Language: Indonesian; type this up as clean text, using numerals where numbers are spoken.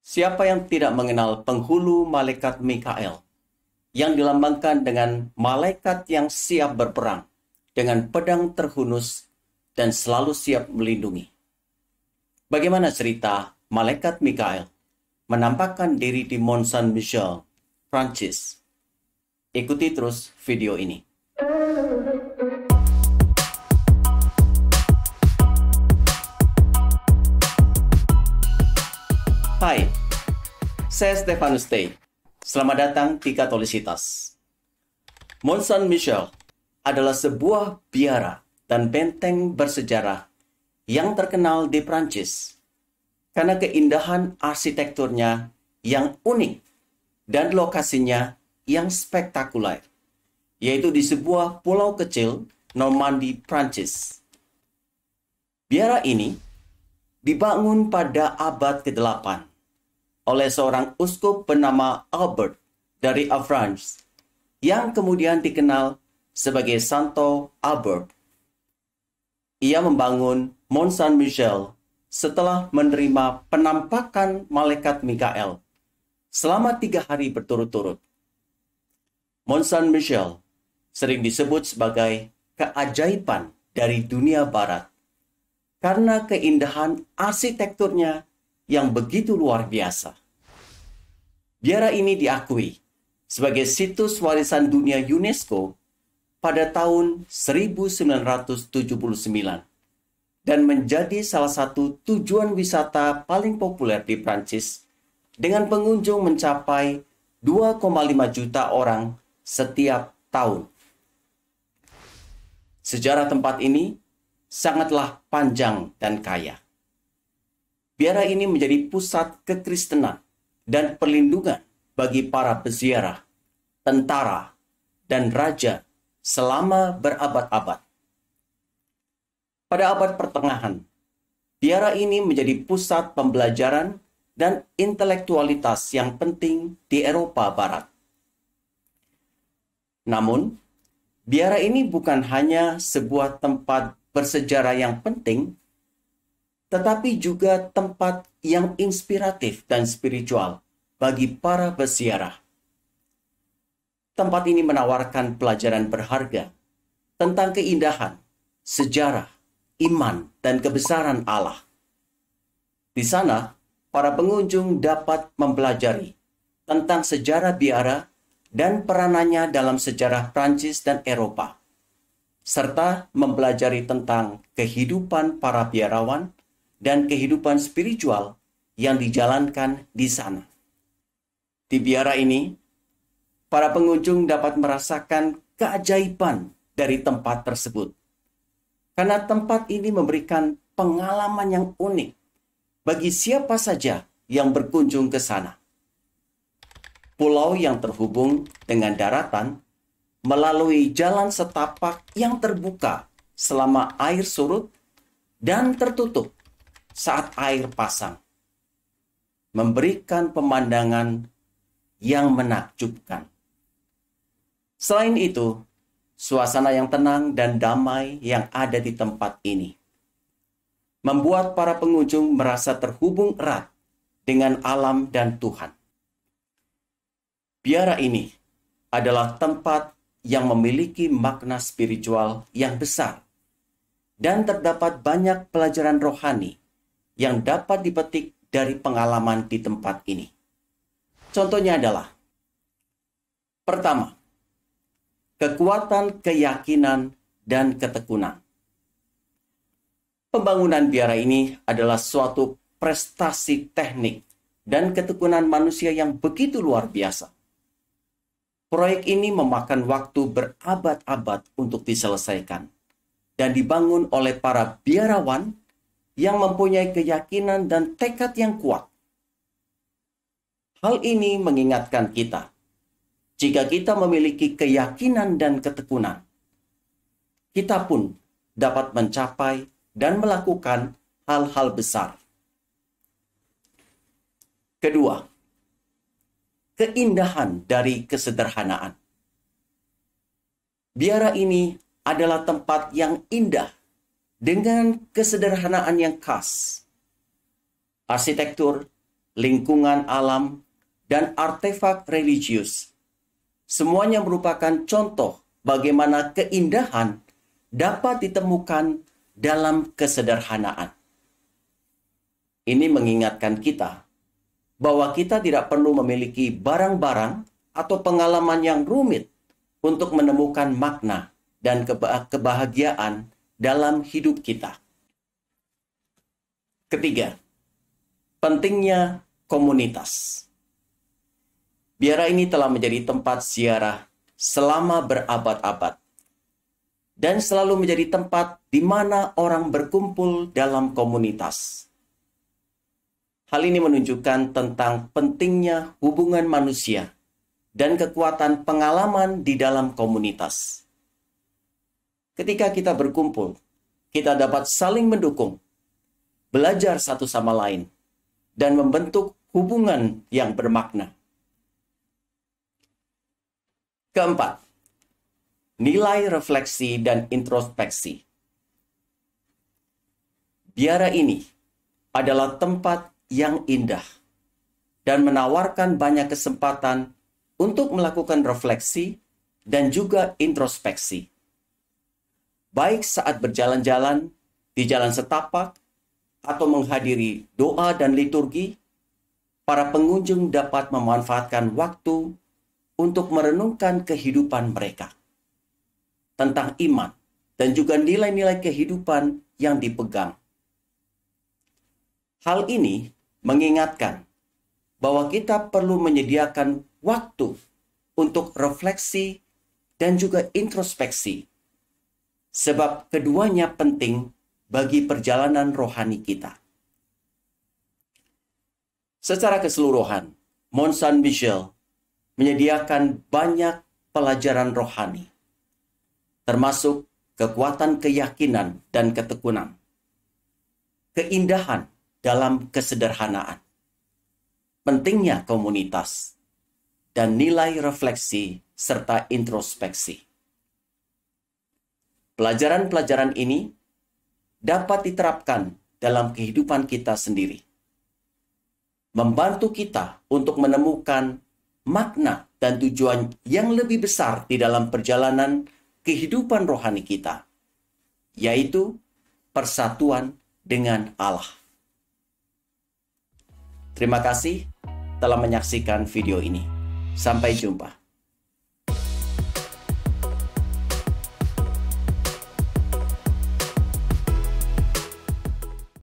Siapa yang tidak mengenal penghulu malaikat Mikael yang dilambangkan dengan malaikat yang siap berperang dengan pedang terhunus dan selalu siap melindungi? Bagaimana cerita malaikat Mikael menampakkan diri di Mont Saint-Michel, Prancis? Ikuti terus video ini. Hai, saya Stefanus Tay. Selamat datang di Katolisitas. Mont Saint-Michel adalah sebuah biara dan benteng bersejarah yang terkenal di Prancis karena keindahan arsitekturnya yang unik dan lokasinya yang spektakuler, yaitu di sebuah pulau kecil Normandy, Prancis. Biara ini dibangun pada abad ke-8 oleh seorang uskup bernama Albert dari Avranches yang kemudian dikenal sebagai Santo Albert. Ia membangun Mont Saint-Michel setelah menerima penampakan malaikat Mikael selama 3 hari berturut-turut. Mont Saint-Michel sering disebut sebagai keajaiban dari dunia barat karena keindahan arsitekturnya yang begitu luar biasa. Biara ini diakui sebagai situs warisan dunia UNESCO pada tahun 1979 dan menjadi salah satu tujuan wisata paling populer di Prancis dengan pengunjung mencapai 2,5 juta orang setiap tahun. Sejarah tempat ini sangatlah panjang dan kaya. Biara ini menjadi pusat kekristenan dan perlindungan bagi para peziarah, tentara, dan raja selama berabad-abad. Pada abad pertengahan, biara ini menjadi pusat pembelajaran dan intelektualitas yang penting di Eropa Barat. Namun, biara ini bukan hanya sebuah tempat bersejarah yang penting, tetapi juga tempat yang inspiratif dan spiritual bagi para peziarah. Tempat ini menawarkan pelajaran berharga tentang keindahan, sejarah, iman, dan kebesaran Allah. Di sana, para pengunjung dapat mempelajari tentang sejarah biara dan peranannya dalam sejarah Prancis dan Eropa, serta mempelajari tentang kehidupan para biarawan dan kehidupan spiritual yang dijalankan di sana. Di biara ini, para pengunjung dapat merasakan keajaiban dari tempat tersebut, karena tempat ini memberikan pengalaman yang unik bagi siapa saja yang berkunjung ke sana. Pulau yang terhubung dengan daratan melalui jalan setapak yang terbuka selama air surut dan tertutup saat air pasang, memberikan pemandangan yang menakjubkan. Selain itu, suasana yang tenang dan damai yang ada di tempat ini membuat para pengunjung merasa terhubung erat dengan alam dan Tuhan. Biara ini adalah tempat yang memiliki makna spiritual yang besar dan terdapat banyak pelajaran rohani yang dapat dipetik dari pengalaman di tempat ini. Contohnya adalah: pertama, kekuatan keyakinan dan ketekunan. Pembangunan biara ini adalah suatu prestasi teknik dan ketekunan manusia yang begitu luar biasa. Proyek ini memakan waktu berabad-abad untuk diselesaikan dan dibangun oleh para biarawan yang mempunyai keyakinan dan tekad yang kuat. Hal ini mengingatkan kita, jika kita memiliki keyakinan dan ketekunan, kita pun dapat mencapai dan melakukan hal-hal besar. Kedua, keindahan dari kesederhanaan. Biara ini adalah tempat yang indah dengan kesederhanaan yang khas. Arsitektur lingkungan alam, dan artefak religius. Semuanya merupakan contoh bagaimana keindahan dapat ditemukan dalam kesederhanaan. Ini mengingatkan kita bahwa kita tidak perlu memiliki barang-barang atau pengalaman yang rumit untuk menemukan makna dan kebahagiaan dalam hidup kita. Ketiga, pentingnya komunitas. Biara ini telah menjadi tempat ziarah selama berabad-abad dan selalu menjadi tempat di mana orang berkumpul dalam komunitas. Hal ini menunjukkan tentang pentingnya hubungan manusia dan kekuatan pengalaman di dalam komunitas. Ketika kita berkumpul, kita dapat saling mendukung, belajar satu sama lain, dan membentuk hubungan yang bermakna. Keempat, nilai refleksi dan introspeksi. Biara ini adalah tempat yang indah dan menawarkan banyak kesempatan untuk melakukan refleksi dan juga introspeksi. Baik saat berjalan-jalan di jalan setapak atau menghadiri doa dan liturgi, para pengunjung dapat memanfaatkan waktu untuk merenungkan kehidupan mereka tentang iman dan juga nilai-nilai kehidupan yang dipegang. Hal ini mengingatkan bahwa kita perlu menyediakan waktu untuk refleksi dan juga introspeksi, sebab keduanya penting bagi perjalanan rohani kita. Secara keseluruhan, Mont Saint-Michel menyediakan banyak pelajaran rohani, termasuk kekuatan keyakinan dan ketekunan, keindahan dalam kesederhanaan, pentingnya komunitas, dan nilai refleksi serta introspeksi. Pelajaran-pelajaran ini dapat diterapkan dalam kehidupan kita sendiri, membantu kita untuk menemukan makna dan tujuan yang lebih besar di dalam perjalanan kehidupan rohani kita, yaitu persatuan dengan Allah. Terima kasih telah menyaksikan video ini. Sampai jumpa.